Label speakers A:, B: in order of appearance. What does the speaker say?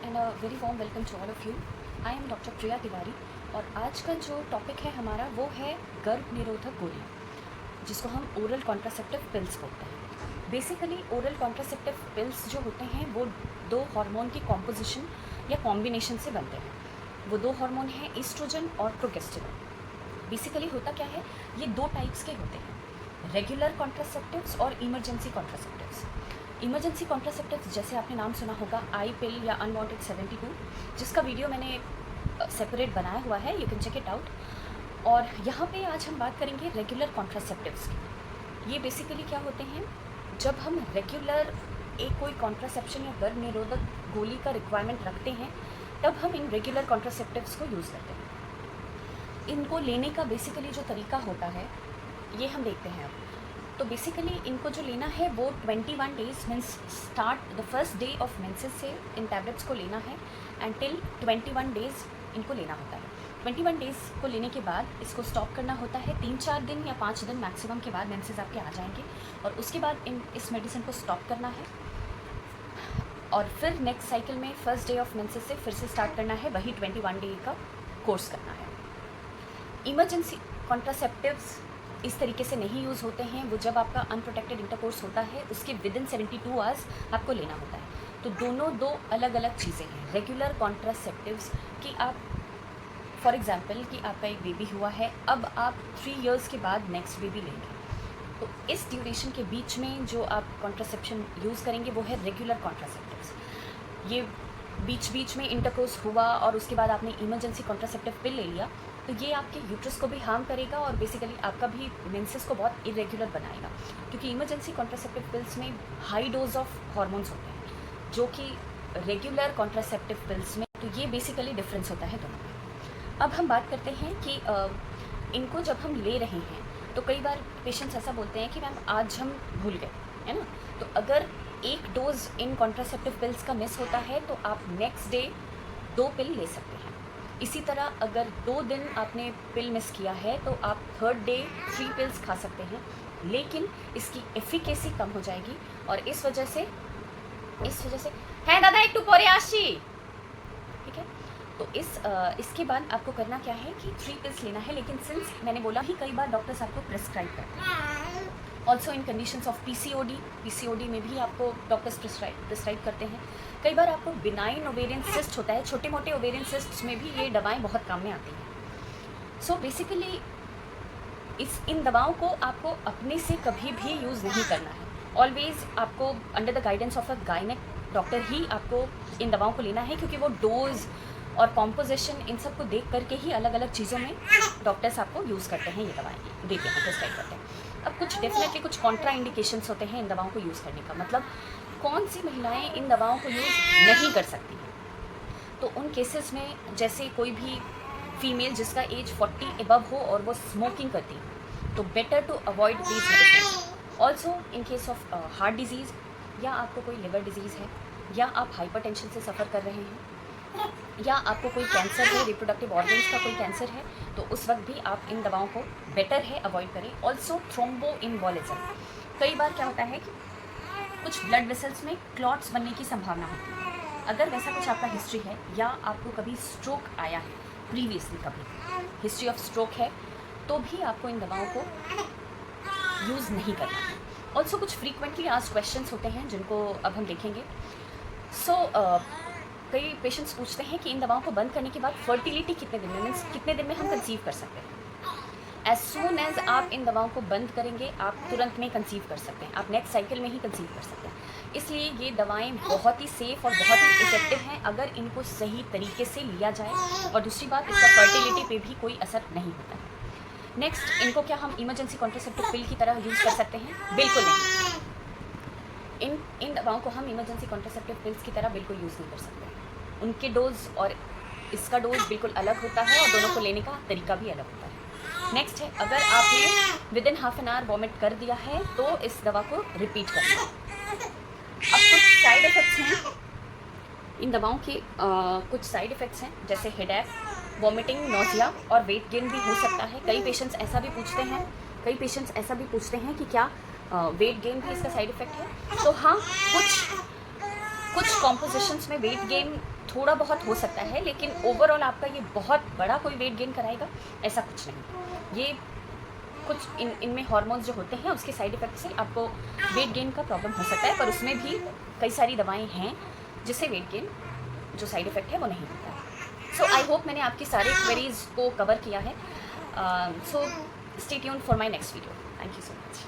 A: And a very warm welcome to all of you. I am doctor Priya Tiwari और आज का जो टॉपिक है हमारा वो है गर्भ निरोधक गोलियाँ, जिसको हम ओरल कॉन्ट्रासेप्टिव पिल्स बोलते हैं। बेसिकली ओरल कॉन्ट्रासेप्टिव पिल्स जो होते हैं वो दो हार्मोन की कॉम्पोजिशन या कॉम्बिनेशन से बनते हैं। वो दो हार्मोन हैं ईस्ट्रोजन और प्रोगेस्टेरोन। बेसिकली होता क्या है, ये दो टाइप्स के होते हैं, रेगुलर कॉन्ट्रासेप्टिव्स और इमरजेंसी कॉन्ट्रासेप्टिव्स। इमरजेंसी कॉन्ट्रासेप्टिव्स जैसे आपने नाम सुना होगा आई पिल या अनवांटेड 72, जिसका वीडियो मैंने सेपरेट बनाया हुआ है, you can check it out. और यहाँ पे आज हम बात करेंगे रेगुलर कॉन्ट्रासेप्टिव्स की। ये बेसिकली क्या होते हैं, जब हम रेगुलर एक कोई कॉन्ट्रासेप्शन या गर्भ निरोधक गोली का रिक्वायरमेंट रखते हैं तब हम इन रेगुलर कॉन्ट्रासेप्टिव्स को यूज़ करते हैं। इनको लेने का बेसिकली जो तरीका होता है ये हम देखते हैं अब। तो बेसिकली इनको जो लेना है वो 21 days means start the first day of menses से इन टैबलेट्स को लेना है एंड टिल 21 डेज़ इनको लेना होता है। 21 डेज़ को लेने के बाद इसको स्टॉप करना होता है। 3-4 दिन या 5 दिन मैक्सिमम के बाद मेंसेस आपके आ जाएंगे और उसके बाद इस मेडिसिन को स्टॉप करना है और फिर नेक्स्ट साइकिल में फर्स्ट डे ऑफ मेंसेस से फिर से स्टार्ट करना है, वही 21 डे का कोर्स करना है। इमरजेंसी कॉन्ट्रासेप्टिव्स इस तरीके से नहीं यूज़ होते हैं। वो जब आपका अनप्रोटेक्टेड इंटरकोर्स होता है उसके विदिन 72 आवर्स आपको लेना होता है। तो दोनों दो अलग अलग चीज़ें हैं। रेगुलर कॉन्ट्रासेप्टिव्स कि आप फॉर एग्जांपल कि आपका एक बेबी हुआ है, अब आप 3 इयर्स के बाद नेक्स्ट बेबी लेंगे, तो इस ड्यूरेशन के बीच में जो आप कॉन्ट्रासेप्शन यूज़ करेंगे वो है रेगुलर कॉन्ट्रासेप्टिव्स। ये बीच बीच में इंटरकोर्स हुआ और उसके बाद आपने इमरजेंसी कॉन्ट्रासेप्टिव पिल ले लिया तो ये आपके यूट्रस को भी हार्म करेगा और बेसिकली आपका भी मेंसेस को बहुत इरेगुलर बनाएगा, क्योंकि इमरजेंसी कॉन्ट्रासेप्टिव पिल्स में हाई डोज ऑफ हार्मोन्स होते हैं जो कि रेगुलर कॉन्ट्रासेप्टिव पिल्स में, तो ये बेसिकली डिफरेंस होता है दोनों में। अब हम बात करते हैं कि इनको जब हम ले रहे हैं तो कई बार पेशेंट्स ऐसा बोलते हैं कि मैम आज हम भूल गए, है ना। तो अगर एक डोज इन कॉन्ट्रासेप्टिव पिल्स का मिस होता है तो आप नेक्स्ट डे 2 पिल ले सकते हैं। इसी तरह अगर 2 दिन आपने पिल मिस किया है तो आप थर्ड डे 3 पिल्स खा सकते हैं, लेकिन इसकी एफिकेसी कम हो जाएगी और इस वजह से है दादा एक टुपोरे आशी, ठीक है। तो इसके बाद आपको करना क्या है कि 3 पिल्स लेना है, लेकिन सिंस मैंने बोला ही कई बार डॉक्टर्स आपको प्रिस्क्राइब करते हैं। Also in conditions of PCOD में भी आपको डॉक्टर्स प्रिस्क्राइब करते हैं। कई बार आपको बिनाइन ओवेरियन सिस्ट होता है, छोटे मोटे ओवेरियन सिस्ट्स में भी ये दवाएं बहुत काम में आती हैं। सो बेसिकली इन दवाओं को आपको अपने से कभी भी यूज़ नहीं करना है। ऑलवेज आपको under the guidance of a gynaec doctor ही आपको इन दवाओं को लेना है, क्योंकि वो डोज और कॉम्पोजिशन इन सब को देख करके ही अलग अलग चीज़ों में डॉक्टर्स आपको यूज़ करते हैं, ये दवाएँ देते हैं, प्रिस्क्राइब करते हैं। अब कुछ डेफिनेटली कुछ कॉन्ट्रा इंडिकेशंस होते हैं इन दवाओं को यूज़ करने का, मतलब कौन सी महिलाएं इन दवाओं को यूज़ नहीं कर सकती हैं। तो उन केसेस में जैसे कोई भी फीमेल जिसका एज 40 एबव हो और वो स्मोकिंग करती है तो better to avoid these medicine. Also in case of heart disease, या आपको कोई लिवर डिजीज़ है, या आप हाइपरटेंशन से सफ़र कर रहे हैं, या आपको कोई कैंसर है, रिप्रोडक्टिव ऑर्गन्स का कोई कैंसर है, तो उस वक्त भी आप इन दवाओं को बेटर है अवॉइड करें। ऑल्सो थ्रोम्बोइम्बोलिज्म, कई बार क्या होता है कि कुछ ब्लड वेसल्स में क्लॉट्स बनने की संभावना होती है। अगर वैसा कुछ आपका हिस्ट्री है या आपको कभी स्ट्रोक आया है, प्रीवियसली कभी हिस्ट्री ऑफ स्ट्रोक है, तो भी आपको इन दवाओं को यूज़ नहीं करना है। ऑल्सो कुछ फ्रीक्वेंटली आस्क्ड क्वेश्चंस होते हैं जिनको अब हम देखेंगे। कई पेशेंट्स पूछते हैं कि इन दवाओं को बंद करने के बाद फर्टिलिटी कितने दिन में, मीन्स कितने दिन में हम कंसीव कर सकते हैं। एज सून एज आप इन दवाओं को बंद करेंगे आप तुरंत में कंसीव कर सकते हैं, आप नेक्स्ट साइकिल में ही कंसीव कर सकते हैं। इसलिए ये दवाएं बहुत ही सेफ़ और बहुत ही इफेक्टिव हैं अगर इनको सही तरीके से लिया जाए, और दूसरी बात इसका फर्टिलिटी पे भी कोई असर नहीं होता है। नेक्स्ट, इनको क्या हम इमरजेंसी कॉन्ट्रासेप्टिव पिल की तरह यूज़ कर सकते हैं? बिल्कुल नहीं। इन दवाओं को हम इमरजेंसी कॉन्ट्रासेप्टिव पिल्स की तरह बिल्कुल यूज़ नहीं कर सकते। उनके डोज और इसका डोज बिल्कुल अलग होता है और दोनों को लेने का तरीका भी अलग होता है। नेक्स्ट है, अगर आपने within half an hour vomit कर दिया है तो इस दवा को रिपीट करना है। अब कुछ साइड इफ़ेक्ट्स हैं इन दवाओं के, कुछ साइड इफ़ेक्ट्स हैं जैसे हेडेक, वॉमिटिंग, नोजिया और वेट गेन भी हो सकता है। कई पेशेंट्स ऐसा भी पूछते हैं कि क्या वेट गेन भी इसका साइड इफ़ेक्ट है। तो हाँ, कुछ कॉम्पोजिशंस में वेट गेन थोड़ा बहुत हो सकता है, लेकिन ओवरऑल आपका ये बहुत बड़ा कोई वेट गेन कराएगा ऐसा कुछ नहीं। ये कुछ इनमें हार्मोन्स जो होते हैं उसके साइड इफ़ेक्ट से आपको वेट गेन का प्रॉब्लम हो सकता है, पर उसमें भी कई सारी दवाएं हैं जिससे वेट गेन जो साइड इफ़ेक्ट है वो नहीं होता है। सो आई होप मैंने आपकी सारी क्वेरीज को कवर किया है। So stay tuned for my next video. Thank you so much.